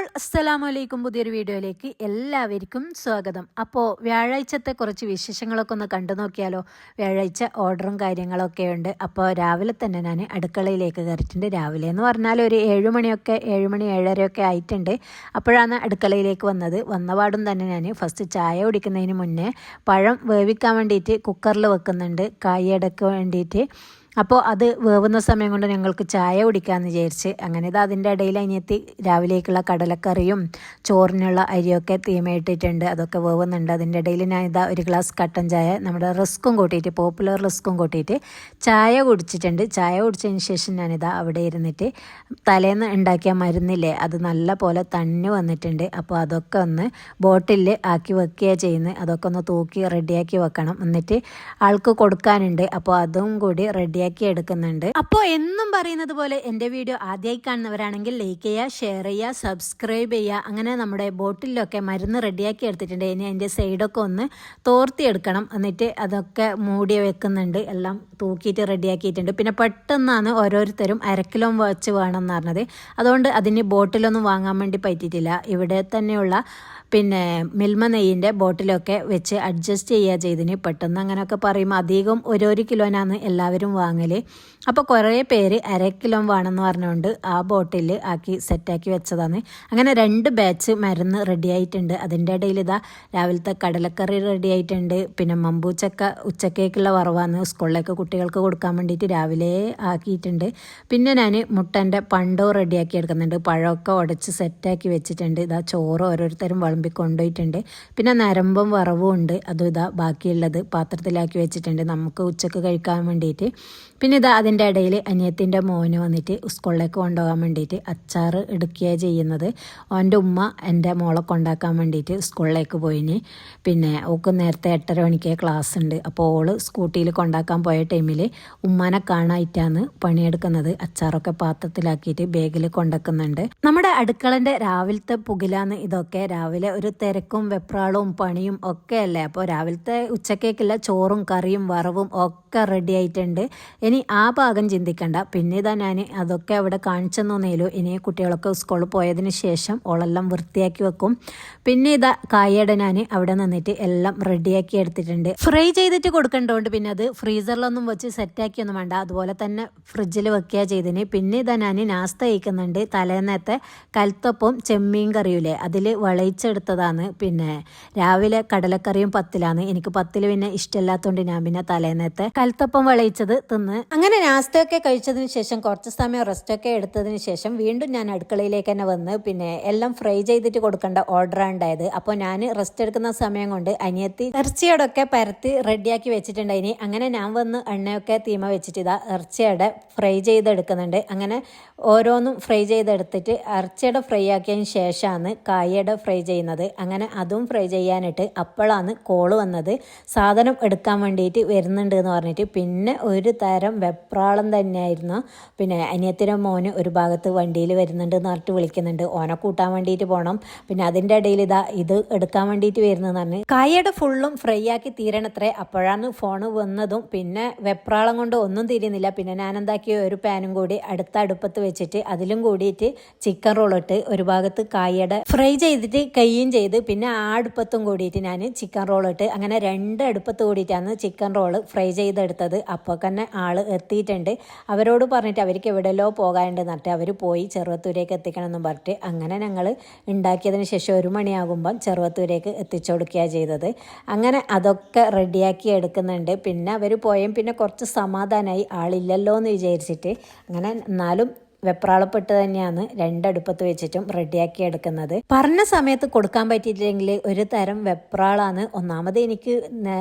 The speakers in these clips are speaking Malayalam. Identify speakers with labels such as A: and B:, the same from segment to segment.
A: അപ്പോൾ അസ്സലാമു അലൈക്കും, പുതിയൊരു വീഡിയോയിലേക്ക് എല്ലാവർക്കും സ്വാഗതം. അപ്പോൾ വ്യാഴാഴ്ചത്തെ കുറച്ച് വിശേഷങ്ങളൊക്കെ ഒന്ന് കണ്ടു നോക്കിയാലോ. വ്യാഴാഴ്ച ഓർഡറും കാര്യങ്ങളൊക്കെ ഉണ്ട്. അപ്പോൾ രാവിലെ തന്നെ ഞാൻ അടുക്കളയിലേക്ക് കയറിയിട്ടുണ്ട്. രാവിലെ എന്ന് പറഞ്ഞാൽ ഒരു 7 മണിയൊക്കെ 7 മണി 7:30 ആയിട്ടുണ്ട്. അപ്പോഴാണ് അടുക്കളയിലേക്ക് വന്ന പാടും തന്നെ ഞാൻ ഫസ്റ്റ് ചായ കുടിക്കുന്നതിന് മുന്നേ പഴം വേവിക്കാൻ വേണ്ടിയിട്ട് കുക്കറിൽ വെക്കുന്നുണ്ട്, കായടക്ക് വേണ്ടിയിട്ട്. അപ്പോൾ അത് വേവുന്ന സമയം കൊണ്ട് ഞങ്ങൾക്ക് ചായ കുടിക്കാമെന്ന് വിചാരിച്ച് അങ്ങനെ ഇത് അതിൻ്റെ ഇടയിൽ അനിയത്തി രാവിലേക്കുള്ള കടലക്കറിയും ചോറിനുള്ള അരിയൊക്കെ തീമയിട്ടിട്ടുണ്ട്. അതൊക്കെ വേവുന്നുണ്ട്. അതിൻ്റെ ഇടയിൽ ഞാൻ ഇതാ ഒരു ഗ്ലാസ് കട്ടൻ ചായ നമ്മുടെ റിസ്ക്കും കൂട്ടിയിട്ട്, പോപ്പുലർ റിസ്ക്കും കൂട്ടിയിട്ട് ചായ കുടിച്ചിട്ടുണ്ട്. ചായ കുടിച്ചതിന് ശേഷം ഞാനിതാ അവിടെ ഇരുന്നിട്ട് തലേന്ന് ഉണ്ടാക്കിയ മരുന്നില്ലേ, അത് നല്ല പോലെ തണ്ണി വന്നിട്ടുണ്ട്. അപ്പോൾ അതൊക്കെ ഒന്ന് ബോട്ടിലിൽ ആക്കി വെക്കുകയാണ് ചെയ്യുന്നത്. അതൊക്കെ ഒന്ന് തൂക്കി റെഡിയാക്കി വെക്കണം. എന്നിട്ട് ആൾക്ക് കൊടുക്കാനുണ്ട്. അപ്പോൾ അതും കൂടി റെഡിയാക്കി എടുക്കുന്നുണ്ട്. അപ്പോൾ എന്നും പറയുന്നത് പോലെ എൻ്റെ വീഡിയോ ആദ്യമായി കാണുന്നവരാണെങ്കിൽ ലൈക്ക് ചെയ്യുക, ഷെയർ ചെയ്യുക, സബ്സ്ക്രൈബ് ചെയ്യുക. അങ്ങനെ നമ്മുടെ ബോട്ടിലൊക്കെ മരുന്ന് റെഡിയാക്കി എടുത്തിട്ടുണ്ട്. ഇനി അതിൻ്റെ സൈഡൊക്കെ ഒന്ന് തോർത്തി എടുക്കണം. എന്നിട്ട് അതൊക്കെ മൂടി വെക്കുന്നുണ്ട്. എല്ലാം തൂക്കിയിട്ട് റെഡിയാക്കിയിട്ടുണ്ട്. പിന്നെ പെട്ടെന്നാണ് ഓരോരുത്തരും 1/2 കിലോ വെച്ച് വേണം എന്ന് പറഞ്ഞത്. അതുകൊണ്ട് അതിന് ബോട്ടിലൊന്നും വാങ്ങാൻ വേണ്ടി പറ്റിയിട്ടില്ല. ഇവിടെ തന്നെയുള്ള മിൽമ നെയ്യിൻ്റെ ബോട്ടിലൊക്കെ വെച്ച് അഡ്ജസ്റ്റ് ചെയ്യുക ചെയ്തിന്. പെട്ടെന്ന് അങ്ങനെയൊക്കെ പറയുമ്പോൾ അധികം 1 കിലോനാണ് എല്ലാവരും വാങ്ങൽ. അപ്പോൾ കുറേ പേര് 1/2 കിലോ വേണമെന്ന് പറഞ്ഞുകൊണ്ട് ആ ബോട്ടിൽ ആക്കി സെറ്റാക്കി വെച്ചതാണ്. അങ്ങനെ 2 ബാച്ച് മരുന്ന് റെഡിയായിട്ടുണ്ട്. അതിൻ്റെ ഇടയിൽ ഇതാ രാവിലത്തെ കടലക്കറി റെഡിയായിട്ടുണ്ട്. പിന്നെ മമ്പൂച്ചക്ക ഉച്ചക്കേക്കുള്ള വറവാണ്, സ്കൂളിലേക്ക് കുട്ടികൾക്ക് കൊടുക്കാൻ വേണ്ടിയിട്ട് രാവിലെ ആക്കിയിട്ടുണ്ട്. പിന്നെ ഞാൻ മുട്ടൻ്റെ പണ്ടോ റെഡിയാക്കി എടുക്കുന്നുണ്ട്. പഴമൊക്കെ ഉടച്ച് സെറ്റാക്കി വെച്ചിട്ടുണ്ട്. ഇതാ ചോറ് ഓരോരുത്തരും കൊണ്ടുപോയിട്ടുണ്ട്. പിന്നെ നരമ്പും വറവും ഉണ്ട്. അതും ഇതാ ബാക്കിയുള്ളത് പാത്രത്തിലാക്കി വെച്ചിട്ടുണ്ട് നമുക്ക് ഉച്ചക്ക് കഴിക്കാൻ വേണ്ടിയിട്ട്. പിന്നെ ഇതാ അതിൻ്റെ ഇടയിൽ അനിയത്തിൻ്റെ മോന് വന്നിട്ട് സ്കൂളിലേക്ക് കൊണ്ടുപോകാൻ വേണ്ടിയിട്ട് അച്ചാർ എടുക്കുകയാണ് ചെയ്യുന്നത്. അവൻ്റെ ഉമ്മ എൻ്റെ മോളെ കൊണ്ടാക്കാൻ വേണ്ടിയിട്ട് സ്കൂളിലേക്ക് പോയിന്. പിന്നെ ഓക്ക് നേരത്തെ 8:30 മണിക്ക് ക്ലാസ് ഉണ്ട്. അപ്പോൾ ഓള് സ്കൂട്ടിയിൽ കൊണ്ടാക്കാൻ പോയ ടൈമിൽ ഉമ്മാനെ കാണായിട്ടാണ് പണിയെടുക്കുന്നത്. അച്ചാറൊക്കെ പാത്രത്തിലാക്കിയിട്ട് ബാഗിൽ കൊണ്ടുവെക്കുന്നുണ്ട്. നമ്മുടെ അടുക്കളൻ്റെ രാവിലത്തെ പുകിലാന്ന് ഇതൊക്കെ. രാവിലെ ഒരു തിരക്കും വെപ്രാളവും പണിയും ഒക്കെ അല്ലേ. അപ്പോൾ രാവിലത്തെ ഉച്ചക്കേക്കുള്ള ചോറും കറിയും വറവും ഒക്കെ റെഡി ആയിട്ടുണ്ട്. ഇനി ആ ഭാഗം ചിന്തിക്കണ്ട. പിന്നെ ഇതാ ഞാൻ അതൊക്കെ അവിടെ കാണിച്ചെന്നേലൂ. ഇനി കുട്ടികളൊക്കെ സ്കൂളിൽ പോയതിന് ശേഷം ഓളെല്ലാം വൃത്തിയാക്കി വെക്കും. പിന്നെ ഇതാ കായയുടെ ഞാൻ അവിടെ നിന്നിട്ട് എല്ലാം റെഡിയാക്കി എടുത്തിട്ടുണ്ട്. ഫ്രൈ ചെയ്തിട്ട് കൊടുക്കേണ്ടതുകൊണ്ട് പിന്നെ അത് ഫ്രീസറിലൊന്നും വെച്ച് സെറ്റാക്കിയൊന്നും വേണ്ട, അതുപോലെ തന്നെ ഫ്രിഡ്ജിൽ വെക്കുക ചെയ്തിന്. പിന്നെ ഇതാ ഞാൻ നാസ്ത കഴിക്കുന്നുണ്ട്. തലേന്നത്തെ കൽത്തപ്പവും ചെമ്മീൻ കറിയില്ലേ, അതിൽ വിളയിച്ചെടുത്തതാണ്. പിന്നെ രാവിലെ കടലക്കറിയും പത്തിലാണ്. എനിക്ക് പത്തിൽ പിന്നെ ഇഷ്ടമില്ലാത്തതുകൊണ്ട് ഞാൻ പിന്നെ തലേന്നത്തെ കൽത്തപ്പം വിളയിച്ചത് തിന്ന്. അങ്ങനെ നാസ്തയൊക്കെ കഴിച്ചതിന് ശേഷം കുറച്ച് സമയം റെസ്റ്റൊക്കെ എടുത്തതിന് ശേഷം വീണ്ടും ഞാൻ അടുക്കളയിലേക്ക് തന്നെ വന്ന് പിന്നെ എല്ലാം ഫ്രൈ ചെയ്തിട്ട് കൊടുക്കേണ്ട ഓർഡറാണ് ഉണ്ടായത്. അപ്പോൾ ഞാൻ റെസ്റ്റ് എടുക്കുന്ന സമയം കൊണ്ട് അനിയത്തി ഇറച്ചിയോടൊക്കെ പരത്തി റെഡിയാക്കി വെച്ചിട്ടുണ്ടായിനി. അങ്ങനെ ഞാൻ വന്ന് എണ്ണയൊക്കെ തീമ വെച്ചിട്ട് ഇതാ ഇറച്ചിയുടെ ഫ്രൈ ചെയ്തെടുക്കുന്നുണ്ട്. അങ്ങനെ ഓരോന്നും ഫ്രൈ ചെയ്തെടുത്തിട്ട് ഇറച്ചിയുടെ ഫ്രൈ ആക്കിയതിന് ശേഷമാണ് കായയുടെ ഫ്രൈ ചെയ്യുന്നത്. അങ്ങനെ അതും ഫ്രൈ ചെയ്യാനിട്ട് അപ്പോഴാണ് കോള് വന്നത്. സാധനം എടുക്കാൻ വേണ്ടിയിട്ട് വരുന്നുണ്ട് എന്ന് പറഞ്ഞിട്ട്. പിന്നെ ഒരു തരം വെപ്രാളം തന്നെയായിരുന്നു. പിന്നെ അനിയത്തിൻ്റെ മോന് ഒരു ഭാഗത്ത് വണ്ടിയിൽ വരുന്നുണ്ട് എന്ന് പറഞ്ഞിട്ട് വിളിക്കുന്നുണ്ട്. ഓനെ കൂട്ടാൻ വേണ്ടിയിട്ട് പോകണം. പിന്നെ അതിൻ്റെ ഇടയിൽ ഇതാ ഇത് എടുക്കാൻ വേണ്ടിയിട്ട് വരുന്നതെന്ന് പറഞ്ഞ് കായയുടെ ഫുള്ളും ഫ്രൈ ആക്കി തീരണത്രേ. അപ്പോഴാണ് ഫോണ് വന്നതും. പിന്നെ വെപ്രാളം കൊണ്ട് ഒന്നും തിരിയുന്നില്ല. പിന്നെ ഞാൻ എന്താക്കി ഒരു പാനും കൂടി അടുത്ത അടുപ്പത്ത് വെച്ചിട്ട് അതിലും കൂടിയിട്ട് ചിക്കൻ റോൾ ഇട്ട് ഒരു ഭാഗത്ത് കായയുടെ ഫ്രൈ ചെയ്തിട്ട് കയ്യും ചെയ്ത് പിന്നെ ആ അടുപ്പത്തും കൂടിയിട്ട് ഞാൻ ചിക്കൻ റോൾ ഇട്ട് അങ്ങനെ 2 അടുപ്പത്ത് കൂടിയിട്ടാണ് ചിക്കൻ റോള് ഫ്രൈ ചെയ്തെടുത്തത്. അപ്പോൾ തന്നെ ആള് എത്തിയിട്ടുണ്ട്. അവരോട് പറഞ്ഞിട്ട് അവർക്ക് എവിടെയല്ലോ പോകാനുണ്ടെന്ന് പറഞ്ഞിട്ട് അവർ പോയി ചെറുവത്തൂരേക്ക് എത്തിക്കണം എന്ന് പറഞ്ഞിട്ട് അങ്ങനെ ഞങ്ങൾ ഉണ്ടാക്കിയതിന് ശേഷം 1 മണിയാകുമ്പം ചെറുവത്തൂരേക്ക് എത്തിച്ചു കൊടുക്കുകയാണ് ചെയ്തത്. അങ്ങനെ അതൊക്കെ റെഡിയാക്കി എടുക്കുന്നുണ്ട്. പിന്നെ അവർ പോയും പിന്നെ കുറച്ച് സമാധാനമായി, ആളില്ലല്ലോ എന്ന് വിചാരിച്ചിട്ട്. അങ്ങനെ എന്നാലും വെപ്രാളപ്പെട്ട് തന്നെയാണ് 2 അടുപ്പത്ത് വെച്ചിട്ടും റെഡിയാക്കി എടുക്കുന്നത്. പറഞ്ഞ സമയത്ത് കൊടുക്കാൻ പറ്റിയിട്ടില്ലെങ്കിൽ ഒരു തരം വെപ്രാളാണ്. ഒന്നാമത് എനിക്ക്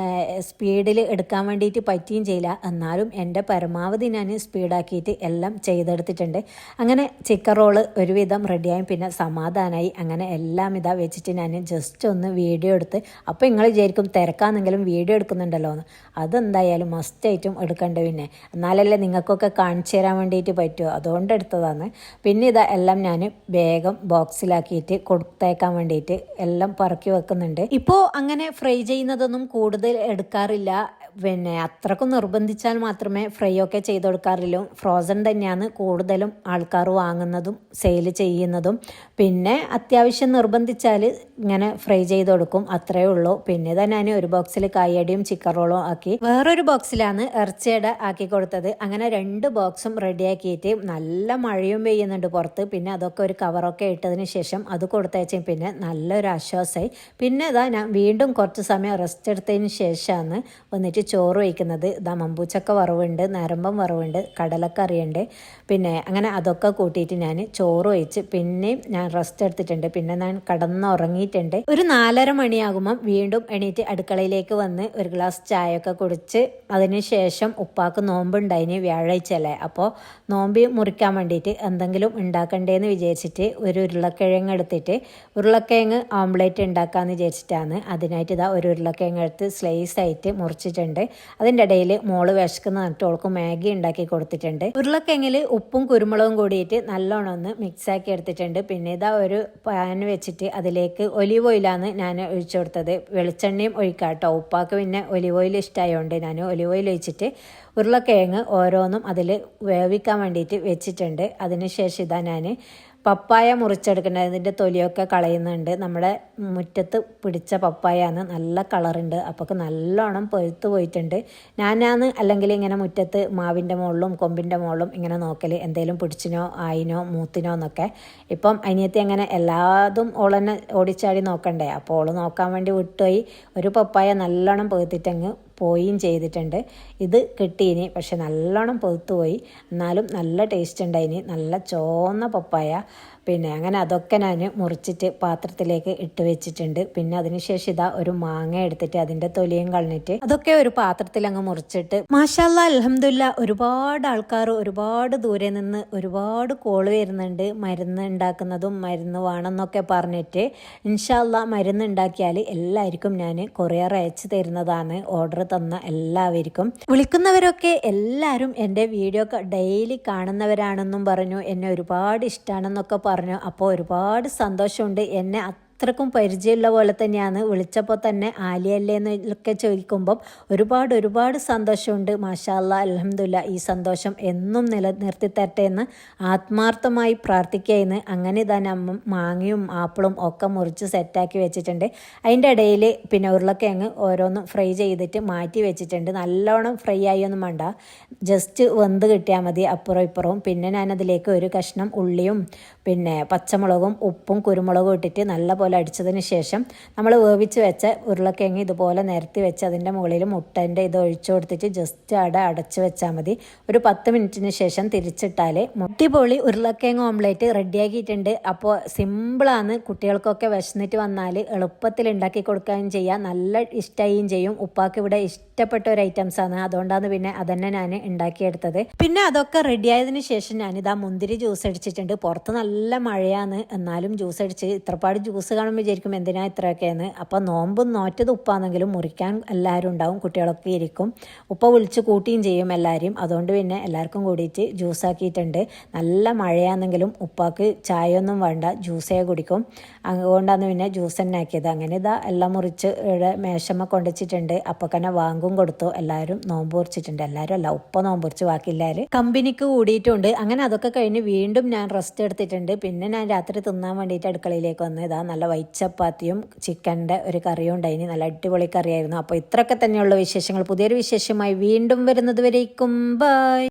A: സ്പീഡിൽ എടുക്കാൻ വേണ്ടിയിട്ട് പറ്റിയും ചെയ്യില്ല. എന്നാലും എൻ്റെ പരമാവധി ഞാൻ സ്പീഡാക്കിയിട്ട് എല്ലാം ചെയ്തെടുത്തിട്ടുണ്ട്. അങ്ങനെ ചിക്കൻ റോള് ഒരുവിധം റെഡിയായി പിന്നെ സമാധാനമായി. അങ്ങനെ എല്ലാം ഇതാ വെച്ചിട്ട് ഞാൻ ജസ്റ്റ് ഒന്ന് വീഡിയോ എടുത്ത്. അപ്പോൾ നിങ്ങൾ വിചാരിക്കും തിരക്കാന്നെങ്കിലും വീഡിയോ എടുക്കുന്നുണ്ടല്ലോ എന്ന്. അതെന്തായാലും മസ്റ്റായിട്ടും എടുക്കണ്ട. പിന്നെ എന്നാലല്ലേ നിങ്ങൾക്കൊക്കെ കാണിച്ചു തരാൻ വേണ്ടിയിട്ട് പറ്റുമോ. അതുകൊണ്ട് എടുത്തതാണ്. പിന്നെ ഇതാ എല്ലാം ഞാൻ വേഗം ബോക്സിലാക്കിയിട്ട് കൊടുത്തേക്കാൻ വേണ്ടിയിട്ട് എല്ലാം പറക്കി വെക്കുന്നുണ്ട്. ഇപ്പോൾ അങ്ങനെ ഫ്രൈ ചെയ്യുന്നതൊന്നും കൂടുതൽ എടുക്കാറില്ല. പിന്നെ അത്രക്കും നിർബന്ധിച്ചാൽ മാത്രമേ ഫ്രൈ ഒക്കെ ചെയ്ത് കൊടുക്കാറുള്ളൂ. ഫ്രോസൺ തന്നെയാണ് കൂടുതലും ആൾക്കാർ വാങ്ങുന്നതും സെയിൽ ചെയ്യുന്നതും. പിന്നെ അത്യാവശ്യം നിർബന്ധിച്ചാൽ ഇങ്ങനെ ഫ്രൈ ചെയ്ത് കൊടുക്കും, അത്രയേ ഉള്ളൂ. പിന്നെ തന്നെ ഞാൻ ഒരു ബോക്സിൽ കായടിയും ചിക്കൻ റോളും ആക്കി വേറൊരു ബോക്സിലാണ് ഇറച്ചിയുടെ ആക്കി കൊടുത്തത്. അങ്ങനെ 2 ബോക്സും റെഡിയാക്കിയിട്ട് നല്ല മഴയും പെയ്യുന്നുണ്ട് പുറത്ത്. പിന്നെ അതൊക്കെ ഒരു കവറൊക്കെ ഇട്ടതിന് ശേഷം അത് കൊടുത്തയച്ചു. പിന്നെ നല്ലൊരു ആശ്വാസമായി. പിന്നെ ഇതാ ഞാൻ വീണ്ടും കുറച്ച് സമയം റെസ്റ്റ് എടുത്തതിന് ശേഷമാണ് വന്നിട്ട് ചോറ് വയ്ക്കുന്നത്. ഇതാ മമ്പൂച്ചക്ക വറവുണ്ട്, നരമ്പം വറവുണ്ട്, കടലക്കറിയുണ്ട്. പിന്നെ അങ്ങനെ അതൊക്കെ കൂട്ടിയിട്ട് ഞാൻ ചോറ് വയ്ച്ച് പിന്നെയും ഞാൻ റെസ്റ്റ് എടുത്തിട്ടുണ്ട്. പിന്നെ ഞാൻ കിടന്നുറങ്ങിയിട്ടുണ്ട്. ഒരു 4:30 മണിയാകുമ്പം വീണ്ടും എണീറ്റ് അടുക്കളയിലേക്ക് വന്ന് ഒരു ഗ്ലാസ് ചായയൊക്കെ കുടിച്ച് അതിന് ശേഷം ഉപ്പാക്ക് നോമ്പുണ്ടായിന്, വ്യാഴാഴ്ച അല്ലേ. അപ്പോൾ നോമ്പ് മുറിക്കാൻ വേണ്ടിയിട്ട് എന്തെങ്കിലും ഉണ്ടാക്കണ്ടേന്ന് വിചാരിച്ചിട്ട് ഒരു ഉരുളക്കിഴങ്ങ് എടുത്തിട്ട് ഉരുളക്കിഴങ്ങ് ഓംലേറ്റ് ഉണ്ടാക്കാമെന്ന് വിചാരിച്ചിട്ടാണ്. അതിനായിട്ട് ഇതാ ഒരു ഉരുളക്കിഴങ്ങ് എടുത്ത് സ്ലൈസ് ആയിട്ട് മുറിച്ചിട്ടുണ്ട്. അതിൻ്റെ ഇടയിൽ മോള് വിശക്കുന്ന പറഞ്ഞിട്ട് ഓൾക്ക് മാഗി ഉണ്ടാക്കി കൊടുത്തിട്ടുണ്ട്. ഉരുളക്കിഴങ്ങിൽ ഉപ്പും കുരുമുളകും കൂടിയിട്ട് നല്ലോണം ഒന്ന് മിക്സാക്കി എടുത്തിട്ടുണ്ട്. പിന്നെ ഇതാ ഒരു പാൻ വെച്ചിട്ട് അതിലേക്ക് ഒലിവ് ഓയിലാണ് ഞാൻ ഒഴിച്ചു കൊടുത്തത്. വെളിച്ചെണ്ണയും ഒഴിക്കാം കേട്ടോ. ഉപ്പാക്ക് പിന്നെ ഒലിവ് ഓയിൽ ഇഷ്ടമായതുകൊണ്ട് ഞാൻ ഒലിവ് ഓയിൽ ഒഴിച്ചിട്ട് ഉരുളക്കിഴങ്ങ് ഓരോന്നും അതിൽ വേവിക്കാൻ വേണ്ടിയിട്ട് വെച്ചിട്ടുണ്ട്. അതിന് ശേഷം ഇതാ ഞാൻ പപ്പായ മുറിച്ചെടുക്കേണ്ടത്, അതിൻ്റെ തൊലിയൊക്കെ കളയുന്നുണ്ട്. നമ്മുടെ മുറ്റത്ത് പിടിച്ച പപ്പായാണ്, നല്ല കളറുണ്ട്. അപ്പോൾ നല്ലോണം പഴുത്ത് പോയിട്ടുണ്ട്. ഞാനാണ് അല്ലെങ്കിൽ ഇങ്ങനെ മുറ്റത്ത് മാവിൻ്റെ മുകളിലും കൊമ്പിൻ്റെ മുകളിലും ഇങ്ങനെ നോക്കൽ, എന്തെങ്കിലും പിടിച്ചിനോ ആയിനോ മൂത്തിനോ എന്നൊക്കെ. ഇപ്പം അനിയത്തി അങ്ങനെ എല്ലാതും ഓളെന്നെ ഓടിച്ചാടി നോക്കണ്ടേ, അപ്പോൾ ഓള് നോക്കാൻ വേണ്ടി വിട്ടുപോയി. ഒരു പപ്പായ നല്ലോണം പഴുത്തിട്ടങ്ങ് പോയും ചെയ്തിട്ടുണ്ട്. ഇത് കിട്ടീനി, പക്ഷെ നല്ലോണം പഴുത്തു പോയി. എന്നാലും നല്ല ടേസ്റ്റ് ഉണ്ടായിനി, നല്ല ചുവന്ന പപ്പായ. പിന്നെ അങ്ങനെ അതൊക്കെ ഞാൻ മുറിച്ചിട്ട് പാത്രത്തിലേക്ക് ഇട്ട് വെച്ചിട്ടുണ്ട്. പിന്നെ അതിനുശേഷം ഇതാ ഒരു മാങ്ങ എടുത്തിട്ട് അതിൻ്റെ തൊലിയും കളഞ്ഞിട്ട് അതൊക്കെ ഒരു പാത്രത്തിൽ അങ്ങ് മുറിച്ചിട്ട്, മാഷാല്ലാ അൽഹംദുലില്ലാ, ഒരുപാട് ആൾക്കാർ ഒരുപാട് ദൂരെ നിന്ന് ഒരുപാട് കോള് വരുന്നുണ്ട്. മരുന്ന് ഉണ്ടാക്കുന്നതും മരുന്ന് വേണമെന്നൊക്കെ പറഞ്ഞിട്ട്. ഇൻഷാല്ലാ മരുന്ന് ഉണ്ടാക്കിയാൽ എല്ലാവർക്കും ഞാൻ കൊറിയർ അയച്ചു തരുന്നതാണ്. ഓർഡർ തന്ന എല്ലാവർക്കും. വിളിക്കുന്നവരൊക്കെ എല്ലാവരും എൻ്റെ വീഡിയോ ഡെയിലി കാണുന്നവരാണെന്നും പറഞ്ഞു. എന്നെ ഒരുപാട് ഇഷ്ടമാണെന്നൊക്കെ പറഞ്ഞു. അപ്പോൾ ഒരുപാട് സന്തോഷമുണ്ട്. എന്നെ അത്രക്കും പരിചയമുള്ള പോലെ തന്നെയാണ്. വിളിച്ചപ്പോൾ തന്നെ ആലിയല്ലേ എന്നൊക്കെ ചോദിക്കുമ്പം ഒരുപാട് സന്തോഷമുണ്ട്. മാഷാ അല്ലാ അൽഹംദുലില്ലാ, ഈ സന്തോഷം എന്നും നിലനിർത്തി തരട്ടെ എന്ന് ആത്മാർത്ഥമായി പ്രാർത്ഥിക്കുകയെന്ന്. അങ്ങനെ തന്നെ മാങ്ങയും ആപ്പിളും ഒക്കെ മുറിച്ച് സെറ്റാക്കി വെച്ചിട്ടുണ്ട്. അതിൻ്റെ ഇടയിൽ പിന്നെ ഉരുളക്കിഴങ്ങ് ഓരോന്നും ഫ്രൈ ചെയ്തിട്ട് മാറ്റി വെച്ചിട്ടുണ്ട്. നല്ലോണം ഫ്രൈ ആയൊന്നും വേണ്ട, ജസ്റ്റ് വെന്ത് കിട്ടിയാൽ മതി അപ്പുറവും ഇപ്പുറവും. പിന്നെ ഞാനതിലേക്ക് ഒരു കഷ്ണം ഉള്ളിയും പിന്നെ പച്ചമുളകും ഉപ്പും കുരുമുളകും ഇട്ടിട്ട് നല്ലപോലെ അടിച്ചതിന് ശേഷം നമ്മൾ വേവിച്ച് വെച്ച ഉരുളക്കിഴങ്ങ് ഇതുപോലെ നിരത്തി വെച്ച് അതിൻ്റെ മുകളിൽ മുട്ടൻ്റെ ഇത് ഒഴിച്ചു കൊടുത്തിട്ട് ജസ്റ്റ് അടച്ച് വെച്ചാൽ മതി. ഒരു 10 മിനിറ്റിന് ശേഷം തിരിച്ചിട്ടാൽ മുട്ടിപ്പൊളി ഉരുളക്കിഴങ്ങ് ഓംലേറ്റ് റെഡിയാക്കിയിട്ടുണ്ട്. അപ്പോൾ സിമ്പിളാണ്. കുട്ടികൾക്കൊക്കെ വിശന്നിട്ട് വന്നാൽ എളുപ്പത്തിൽ ഉണ്ടാക്കി കൊടുക്കുകയും ചെയ്യാം, നല്ല ഇഷ്ടമായും ചെയ്യും. ഉപ്പാക്ക് ഇവിടെ ഇഷ്ടപ്പെട്ട ഒരു ഐറ്റംസാണ്, അതുകൊണ്ടാണ് പിന്നെ അതന്നെ ഞാൻ ഉണ്ടാക്കിയെടുത്തത്. പിന്നെ അതൊക്കെ റെഡിയായതിന് ശേഷം ഞാനിതാ മുന്തിരി ജ്യൂസ് അടിച്ചിട്ടുണ്ട്. പുറത്ത് നല്ല മഴയാണ്, എന്നാലും ജ്യൂസ് അടിച്ച്. ഇത്രപാട് ജ്യൂസ് കാണുമ്പോൾ വിചാരിക്കും എന്തിനാ ഇത്രയൊക്കെയെന്ന്. അപ്പോൾ നോമ്പും നോറ്റത് ഉപ്പാണെങ്കിലും മുറിക്കാൻ എല്ലാവരും ഉണ്ടാവും, കുട്ടികളൊക്കെ ഇരിക്കും. ഉപ്പ വിളിച്ച് കൂട്ടിയും ചെയ്യും എല്ലാവരും. അതുകൊണ്ട് പിന്നെ എല്ലാവർക്കും കൂടിയിട്ട് ജ്യൂസ് ആക്കിയിട്ടുണ്ട്. നല്ല മഴയാണെങ്കിലും ഉപ്പാക്ക് ചായ ഒന്നും വേണ്ട, ജ്യൂസേ കുടിക്കും. അതുകൊണ്ടാണ് പിന്നെ ജ്യൂസ് തന്നെ ആക്കിയത്. അങ്ങനെ ഇതാ എല്ലാം മുറിച്ച് ഇവിടെ മേശമ്മ കൊണ്ടുവച്ചിട്ടുണ്ട്. അപ്പോൾ തന്നെ വാങ്ങും കൊടുത്തു. എല്ലാവരും നോമ്പ് മുറിച്ചിട്ടുണ്ട്. എല്ലാവരും അല്ല, ഉപ്പ നോമ്പ് മുറിച്ച്, ബാക്കിയില്ലാരും കമ്പനിക്ക് കൂടിയിട്ടുണ്ട്. അങ്ങനെ അതൊക്കെ കഴിഞ്ഞ് വീണ്ടും ഞാൻ റെസ്റ്റ് എടുത്തിട്ടുണ്ട്. പിന്നെ ഞാൻ രാത്രി തിന്നാൻ വേണ്ടിയിട്ട് അടുക്കളയിലേക്ക് വന്ന് ഇതാ നല്ല വൈറ്റ് ചപ്പാത്തിയും ചിക്കൻ്റെ ഒരു കറിയും ഉണ്ടായിന്. നല്ല അടിപൊളി കറിയായിരുന്നു. അപ്പോൾ ഇത്രയൊക്കെ തന്നെയുള്ള വിശേഷങ്ങൾ. പുതിയൊരു വിശേഷമായി വീണ്ടും വരുന്നത് വരേക്കും ബൈ.